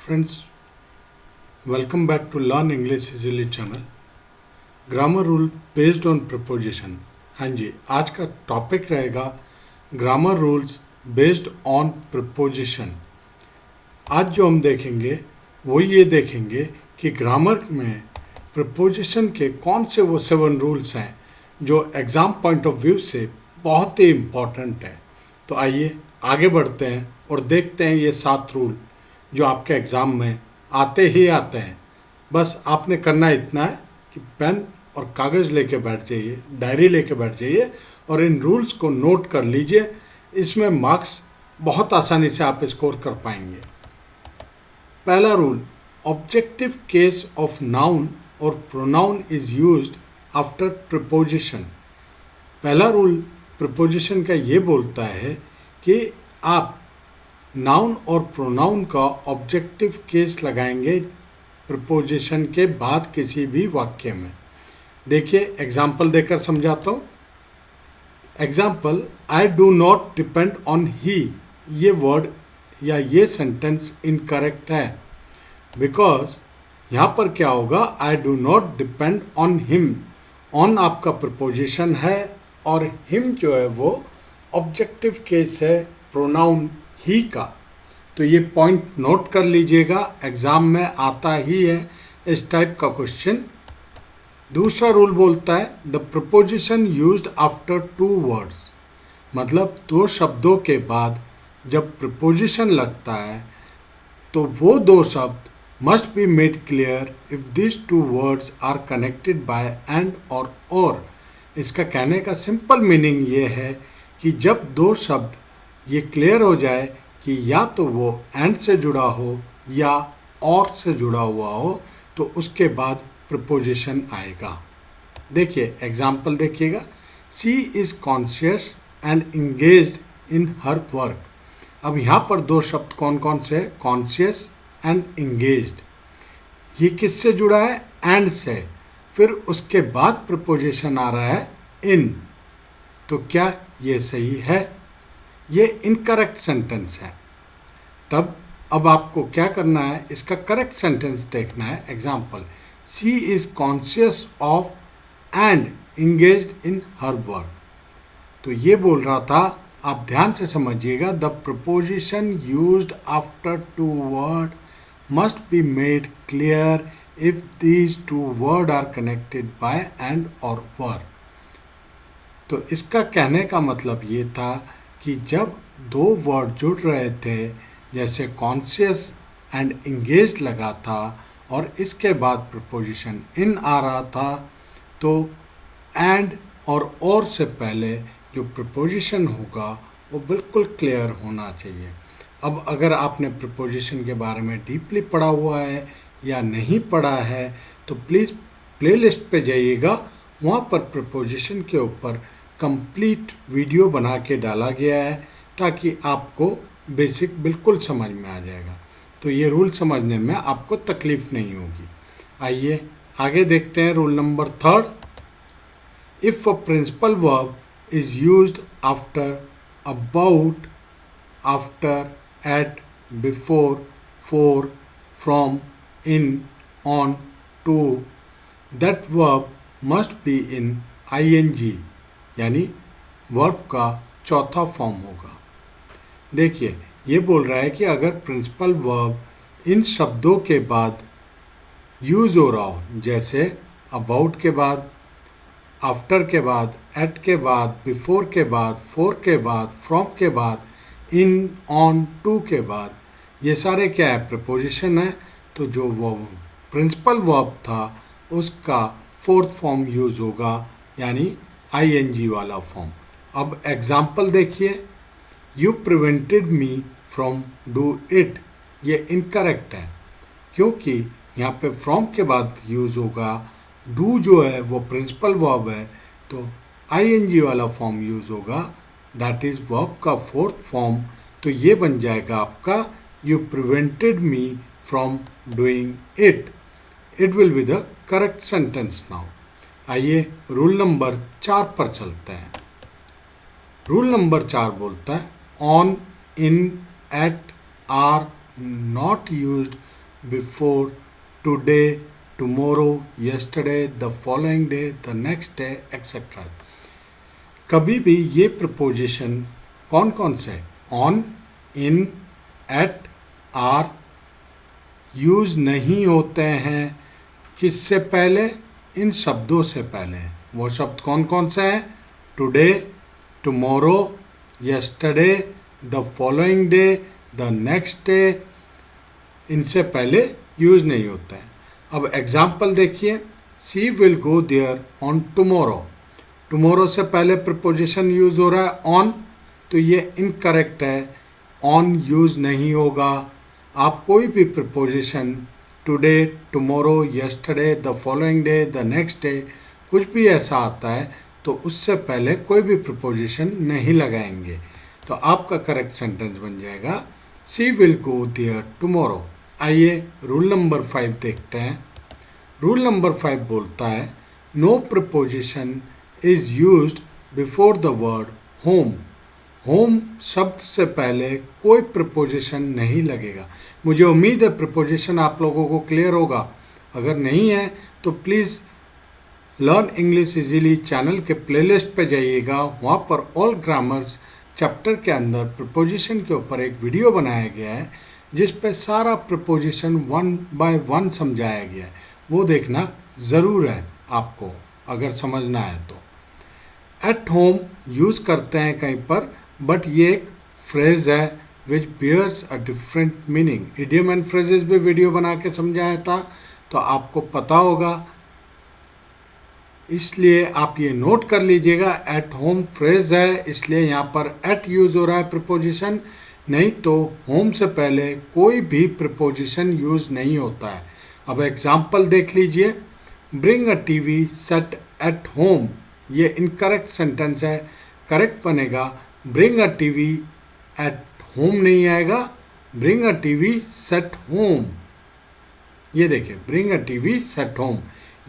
Friends, welcome back to Learn English Easily channel. Grammar rule based on preposition. हाँ जी, आज का topic रहेगा grammar rules based on preposition. आज जो हम देखेंगे वो ये देखेंगे कि ग्रामर में प्रपोजिशन के कौन से वो 7 रूल्स हैं जो एग्ज़ाम पॉइंट ऑफ व्यू से बहुत ही इम्पॉर्टेंट है। तो आइए आगे बढ़ते हैं और देखते हैं ये 7 रूल जो आपके एग्ज़ाम में आते ही आते हैं। बस आपने करना इतना है कि पेन और कागज़ लेके बैठ जाइए, डायरी लेके बैठ जाइए और इन रूल्स को नोट कर लीजिए। इसमें मार्क्स बहुत आसानी से आप स्कोर कर पाएंगे। पहला rule, objective case of noun और pronoun is used after preposition. पहला रूल प्रपोजिशन का ये बोलता है कि आप नाउन और प्रोनाउन का ऑब्जेक्टिव केस लगाएंगे प्रपोजिशन के बाद किसी भी वाक्य में। देखिए एग्जाम्पल देकर समझाता हूँ। Example, I do not depend on he, ये वर्ड या ये सेंटेंस इनकरेक्ट है बिकॉज यहाँ पर क्या होगा, आई do not depend on him. On आपका प्रपोजिशन है और हिम जो है वो ऑब्जेक्टिव केस है प्रोनाउन ही का। तो ये पॉइंट नोट कर लीजिएगा, एग्ज़ाम में आता ही है इस टाइप का क्वेश्चन। दूसरा रूल बोलता है the preposition used after 2 words, मतलब 2 शब्दों के बाद जब प्रपोजिशन लगता है तो वो 2 शब्द must be made clear if this 2 words are connected by and और। इसका कहने का सिंपल मीनिंग ये है कि जब 2 शब्द ये क्लियर हो जाए कि या तो वो एंड से जुड़ा हो या और से जुड़ा हुआ हो तो उसके बाद प्रपोजिशन आएगा। देखिए एग्जाम्पल देखिएगा, she is conscious and engaged in her work. अब यहाँ पर 2 शब्द कौन कौन से हैं, कॉन्शियस एंड इंगेज्ड। ये किससे जुड़ा है, एंड से। फिर उसके बाद प्रपोजिशन आ रहा है इन। तो क्या ये सही है? ये इनकरेक्ट सेंटेंस है। तब अब आपको क्या करना है, इसका करेक्ट सेंटेंस देखना है। Example, she is conscious of and engaged in her work. तो ये बोल रहा था, आप ध्यान से समझिएगा, the preposition used after 2 word must be made clear if these 2 word are connected by and or वर। तो इसका कहने का मतलब ये था कि जब 2 वर्ड जुड़ रहे थे, जैसे कॉन्शियस एंड इंगेज लगा था और इसके बाद प्रपोजिशन इन आ रहा था, तो एंड और से पहले जो प्रपोजिशन होगा वो बिल्कुल क्लियर होना चाहिए। अब अगर आपने प्रपोजिशन के बारे में डीपली पढ़ा हुआ है या नहीं पढ़ा है तो प्लीज़ प्लेलिस्ट पे जाइएगा, वहाँ पर प्रपोजिशन के ऊपर कंप्लीट वीडियो बना के डाला गया है ताकि आपको बेसिक बिल्कुल समझ में आ जाएगा। तो ये रूल समझने में आपको तकलीफ़ नहीं होगी। आइए आगे देखते हैं rule number 3। If a principal verb is used after, about, after, at, before, for, from, in, on, to, that verb must be in ING, यानी वर्ब का चौथा फॉर्म होगा। देखिए ये बोल रहा है कि अगर प्रिंसिपल वर्ब इन शब्दों के बाद यूज़ हो रहा हो, जैसे अबाउट के बाद, आफ्टर के बाद, एट के बाद, बिफोर के बाद, फॉर के बाद, फ्रॉम के बाद, इन, ऑन, टू के बाद, ये सारे क्या है, प्रपोजिशन है। तो जो वो प्रिंसिपल वर्ब था उसका 4th फॉर्म यूज़ होगा, यानी ING वाला फॉर्म। अब एग्जाम्पल देखिए, you prevented me from do it, ये इनकरेक्ट है क्योंकि यहाँ पे फ्रॉम के बाद यूज़ होगा, डू जो है वो प्रिंसिपल वर्ब है तो ING वाला फॉर्म यूज़ होगा, दैट इज़ वर्ब का 4th फॉर्म। तो ये बन जाएगा आपका you prevented me from doing it. It will be the correct sentence now. आइए रूल नंबर 4 पर चलते हैं। रूल नंबर 4 बोलता है on, in, at are not used before, today, tomorrow, yesterday, the following day, the next day, etcetera. कभी भी ये preposition कौन कौन से on, in, at, R use नहीं होते हैं किससे पहले, इन शब्दों से पहले। वो शब्द कौन कौन से हैं? Today, tomorrow, yesterday, the following day, the next day, इनसे पहले यूज़ नहीं होता है। अब एग्जाम्पल देखिए, she will go there on tomorrow. Tomorrow से पहले प्रपोजिशन यूज़ हो रहा है ऑन, तो ये इनकरेक्ट है, ऑन यूज़ नहीं होगा। आप कोई भी preposition today, tomorrow, yesterday, the following day, the next day, कुछ भी ऐसा आता है तो उससे पहले कोई भी प्रपोजिशन नहीं लगाएंगे। तो आपका करेक्ट सेंटेंस बन जाएगा she will go there tomorrow. आइए रूल नंबर 5 देखते हैं। रूल नंबर 5 बोलता है no preposition is used before the word home. Home शब्द से पहले कोई प्रपोजिशन नहीं लगेगा। मुझे उम्मीद है प्रपोजिशन आप लोगों को क्लियर होगा। अगर नहीं है तो please learn English easily channel के प्लेलिस्ट पे जाइएगा, वहाँ पर ऑल ग्रामर्स चैप्टर के अंदर प्रपोजिशन के ऊपर एक वीडियो बनाया गया है जिस पे सारा प्रपोजिशन 1 बाय 1 समझाया गया है। वो देखना ज़रूर है आपको अगर समझना है तो। एट होम यूज़ करते हैं कहीं पर, बट ये एक फ्रेज़ है which bears a different meaning. Idiom and phrases भी वीडियो बना के समझाया था तो आपको पता होगा, इसलिए आप ये नोट कर लीजिएगा। एट होम फ्रेज है इसलिए यहाँ पर एट यूज़ हो रहा है प्रपोजिशन, नहीं तो होम से पहले कोई भी प्रपोजिशन यूज़ नहीं होता है। अब एग्जाम्पल देख लीजिए, bring a TV set at home, ये इनकरेक्ट सेंटेंस है। करेक्ट बनेगा bring a TV at home नहीं आएगा, bring a TV set home. ये देखिए bring a TV set home,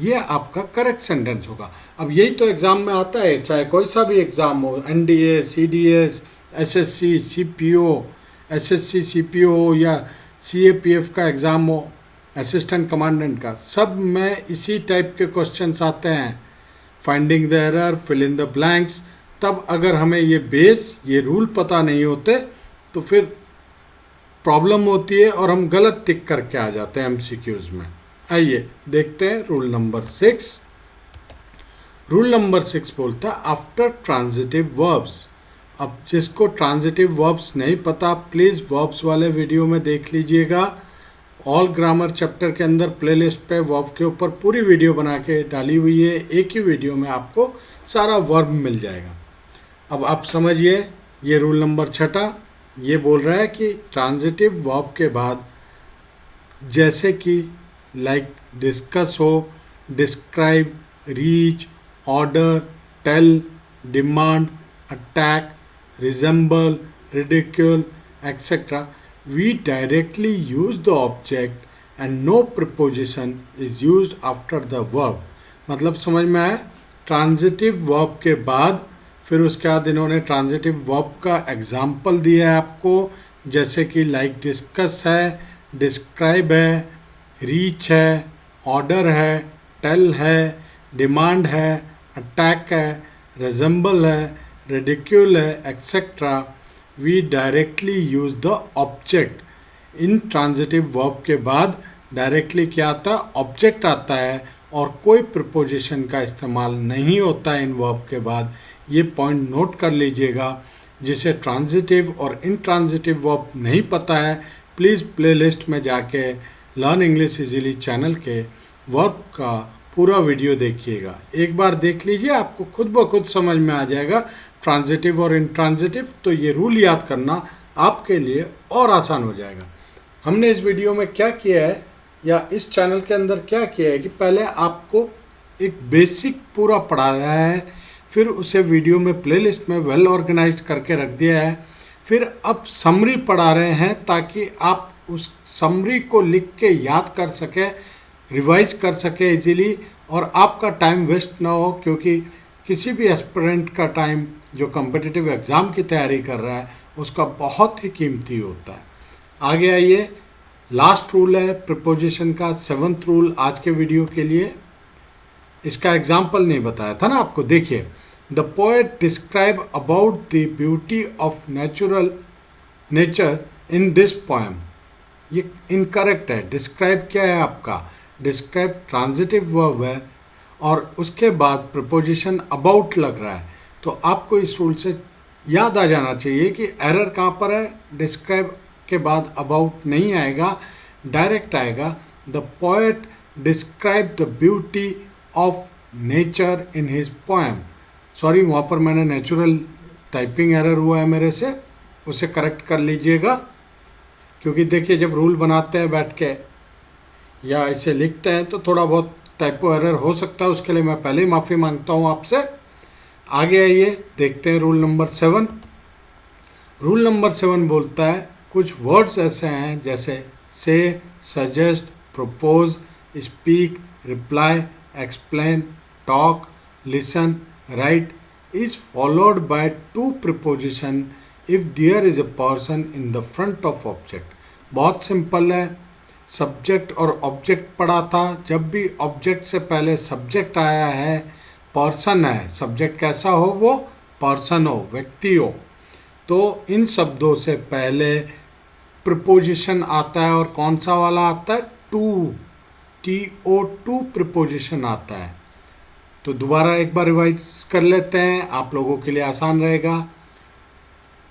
ये आपका करेक्ट सेंटेंस होगा। अब यही तो एग्ज़ाम में आता है, चाहे कोई सा भी एग्ज़ाम हो, NDA, CDS, SSC, CPO, SSC CPO हो या सीएपीएफ का एग्ज़ाम हो, असिस्टेंट कमांडेंट का, सब में इसी टाइप के क्वेश्चंस आते हैं। Finding the error, fill in the blanks. तब अगर हमें ये बेस, ये रूल पता नहीं होते तो फिर प्रॉब्लम होती है और हम गलत टिक करके आ जाते हैं एमसीक्यूज़ में। आइए देखते हैं रूल नंबर 6। रूल नंबर 6 बोलता है आफ्टर ट्रांजिटिव वर्ब्स। अब जिसको ट्रांजिटिव वर्ब्स नहीं पता प्लीज़ वर्ब्स वाले वीडियो में देख लीजिएगा। ऑल ग्रामर चैप्टर के अंदर प्लेलिस्ट पे वर्ब के ऊपर पूरी वीडियो बना के डाली हुई है, एक ही वीडियो में आपको सारा वर्ब मिल जाएगा। अब आप समझिए, ये रूल नंबर 6 ये बोल रहा है कि ट्रांजिटिव वर्ब के बाद जैसे कि लाइक डिस्कस हो, describe, reach, order, tell, demand, attack, resemble, ridicule, etcetera, we directly use the object and no preposition is used after the verb। मतलब समझ में आया? ट्रांजिटिव वर्ब के बाद फिर उसके बाद इन्होंने ट्रांजिटिव वर्ब का एग्जाम्पल दिया है आपको, जैसे कि लाइक डिस्कस है, डिस्क्राइब है, रीच है, ऑर्डर है, टेल है, डिमांड है, अटैक है, रिजेंबल है, रिडिक्यूल है, etcetera. We directly use the object. In transitive verb के बाद डायरेक्टली क्या आता है? ऑब्जेक्ट आता है और कोई प्रपोजिशन का इस्तेमाल नहीं होता है इन वर्ब के बाद। ये पॉइंट नोट कर लीजिएगा। जिसे ट्रांजिटिव और इनट्रांजिटिव वर्ब नहीं पता है प्लीज़ प्लेलिस्ट में जाके लर्न इंग्लिश इजीली चैनल के वर्ब का पूरा वीडियो देखिएगा। एक बार देख लीजिए, आपको खुद ब खुद समझ में आ जाएगा ट्रांजिटिव और इनट्रांजिटिव। तो ये रूल याद करना आपके लिए और आसान हो जाएगा। हमने इस वीडियो में क्या किया है या इस चैनल के अंदर क्या किया है कि पहले आपको एक बेसिक पूरा पढ़ाया है, फिर उसे वीडियो में प्लेलिस्ट में वेल ऑर्गेनाइज्ड करके रख दिया है, फिर अब समरी पढ़ा रहे हैं ताकि आप उस समरी को लिख के याद कर सकें, रिवाइज कर सकें इजीली और आपका टाइम वेस्ट ना हो, क्योंकि किसी भी एस्पिरेंट का टाइम जो कॉम्पिटिटिव एग्ज़ाम की तैयारी कर रहा है उसका बहुत ही कीमती होता है। आगे आइए, लास्ट रूल है प्रिपोजिशन का, 7th रूल आज के वीडियो के लिए। इसका एग्जाम्पल नहीं बताया था ना आपको। देखिए, the poet describe about the beauty of nature in this poem. ये इनकरेक्ट है। डिस्क्राइब क्या है आपका? डिस्क्राइब ट्रांजिटिव वर्ब है और उसके बाद प्रिपोजिशन अबाउट लग रहा है। तो आपको इस रूल से याद आ जाना चाहिए कि एरर कहाँ पर है। डिस्क्राइब के बाद अबाउट नहीं आएगा, डायरेक्ट आएगा the poet describe the beauty of nature in his poem. Sorry, वहाँ पर मैंने नेचुरल टाइपिंग एरर हुआ है मेरे से, उसे करेक्ट कर लीजिएगा। क्योंकि देखिए, जब रूल बनाते हैं बैठ के या इसे लिखते हैं तो थोड़ा बहुत टाइपो एरर हो सकता है, उसके लिए मैं पहले ही माफ़ी मांगता हूँ आपसे। आगे आइए, देखते हैं रूल नंबर 7। रूल नंबर 7 बोलता है कुछ वर्ड्स ऐसे हैं जैसे say, suggest, propose, speak, reply, explain, talk, listen, write is followed by to preposition if there is a person in the front of object. बहुत सिंपल है। सब्जेक्ट और object पढ़ा था। जब भी ऑब्जेक्ट से पहले सब्जेक्ट आया है, पर्सन है, सब्जेक्ट कैसा हो, वो पर्सन हो, व्यक्ति हो, तो इन शब्दों से पहले प्रिपोजिशन आता है। और कौन सा वाला आता है? टू, TO2 प्रिपोजिशन आता है। तो दोबारा एक बार रिवाइज कर लेते हैं, आप लोगों के लिए आसान रहेगा।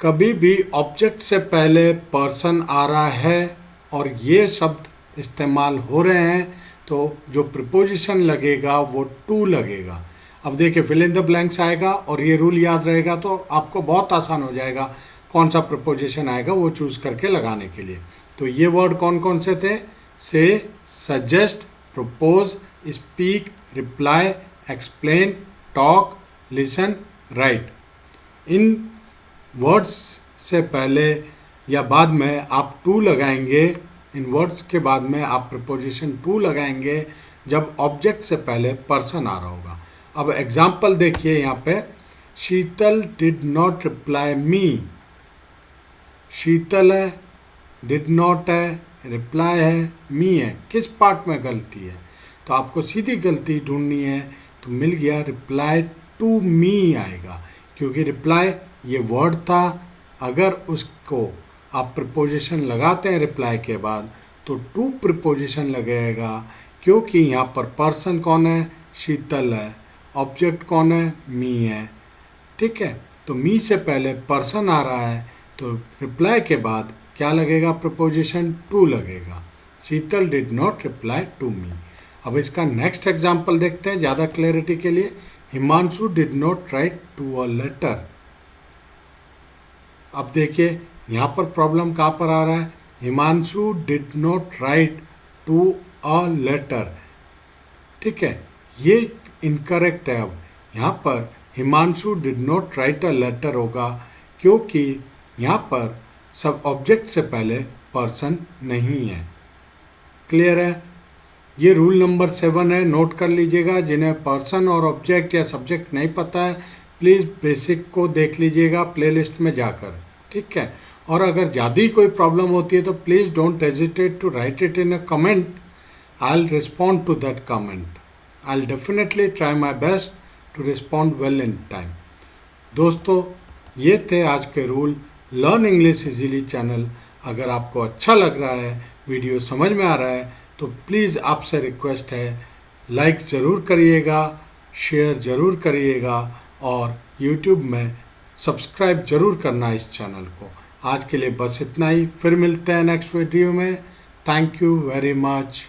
कभी भी ऑब्जेक्ट से पहले पर्सन आ रहा है और ये शब्द इस्तेमाल हो रहे हैं तो जो प्रिपोजिशन लगेगा वो टू लगेगा। अब देखिए, फिल इन द ब्लैंक्स आएगा और ये रूल याद रहेगा तो आपको बहुत आसान हो जाएगा कौन सा प्रिपोजिशन आएगा वो चूज़ करके लगाने के लिए। तो ये वर्ड कौन कौन से थे? Say, suggest, propose, speak, reply, explain, talk, listen, write. इन वर्ड्स से पहले या बाद में आप टू लगाएंगे। इन वर्ड्स के बाद में आप प्रिपोजिशन टू लगाएंगे जब ऑब्जेक्ट से पहले पर्सन आ रहा होगा। अब एग्जाम्पल देखिए यहाँ पे, शीतल डिड नॉट रिप्लाई मी। शीतल है, डिड नॉट है, रिप्लाई है, मी है। किस पार्ट में गलती है? तो आपको सीधी गलती ढूंढनी है, तो मिल गया, रिप्लाई टू मी आएगा। क्योंकि रिप्लाई ये वर्ड था, अगर उसको आप प्रिपोजिशन लगाते हैं रिप्लाई के बाद तो टू प्रिपोजिशन लगेगा। क्योंकि यहाँ पर पर्सन कौन है? शीतल है। ऑब्जेक्ट कौन है? मी है। ठीक है, तो मी से पहले पर्सन आ रहा है तो रिप्लाई के बाद क्या लगेगा? प्रिपोजिशन टू लगेगा। Sheetal did not reply to me. अब इसका नेक्स्ट एग्जाम्पल देखते हैं ज़्यादा क्लैरिटी के लिए। Himanshu did not write to a letter. अब देखिए, यहाँ पर प्रॉब्लम कहाँ पर आ रहा है? Himanshu did not write to a letter. ठीक है, ये इनकरेक्ट है। अब यहाँ पर Himanshu did not write a letter होगा क्योंकि यहाँ पर सब ऑब्जेक्ट से पहले पर्सन नहीं है। क्लियर है? ये रूल नंबर 7 है, नोट कर लीजिएगा। जिन्हें पर्सन और ऑब्जेक्ट या सब्जेक्ट नहीं पता है प्लीज़ बेसिक को देख लीजिएगा प्लेलिस्ट में जाकर। ठीक है, और अगर ज़्यादा ही कोई प्रॉब्लम होती है तो please don't hesitate to write it in a comment. I will respond to that comment. I will definitely try my best to respond well in time. दोस्तों, ये थे आज के rule learn English easily channel. अगर आपको अच्छा लग रहा है, वीडियो समझ में आ रहा है, तो प्लीज़ आपसे रिक्वेस्ट है, लाइक ज़रूर करिएगा, शेयर ज़रूर करिएगा और यूट्यूब में सब्सक्राइब ज़रूर करना इस चैनल को। आज के लिए बस इतना ही, फिर मिलते हैं नेक्स्ट वीडियो में। Thank you very much.